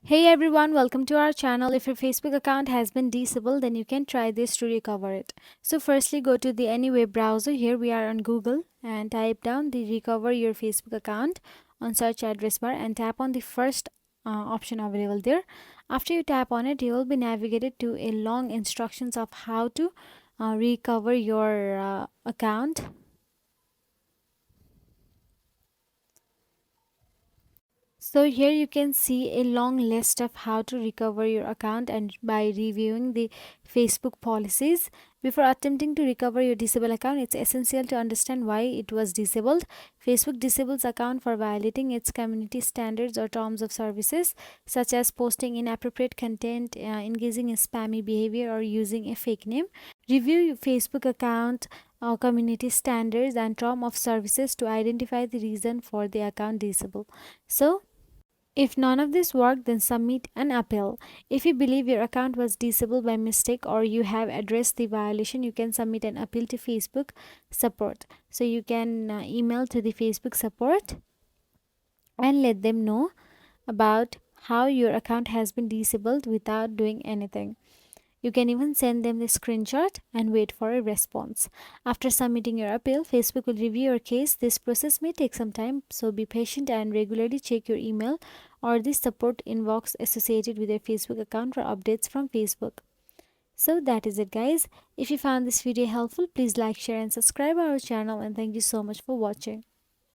Hey everyone, welcome to our channel. If your Facebook account has been disabled, then you can try this to recover it. So firstly, go to the any web browser. Here we are on Google and type down the recover your Facebook account on search address bar and tap on the first option available there. After you tap on it, you will be navigated to a long instructions of how to recover your account. So here you can see a long list of how to recover your account and by reviewing the Facebook policies. Before attempting to recover your disabled account, it's essential to understand why it was disabled. Facebook disables account for violating its community standards or terms of services, such as posting inappropriate content, engaging in spammy behavior, or using a fake name. Review your Facebook account community standards and term of services to identify the reason for the account disabled. So if none of this worked, then submit an appeal. If you believe your account was disabled by mistake or you have addressed the violation, you can submit an appeal to Facebook support. So you can email to the Facebook support and let them know about how your account has been disabled without doing anything. You can even send them the screenshot and wait for a response. After submitting your appeal, Facebook will review your case. This process may take some time, so be patient and regularly check your email or the support inbox associated with your Facebook account for updates from Facebook. So that is it, guys. If you found this video helpful, please like, share and subscribe our channel, and thank you so much for watching.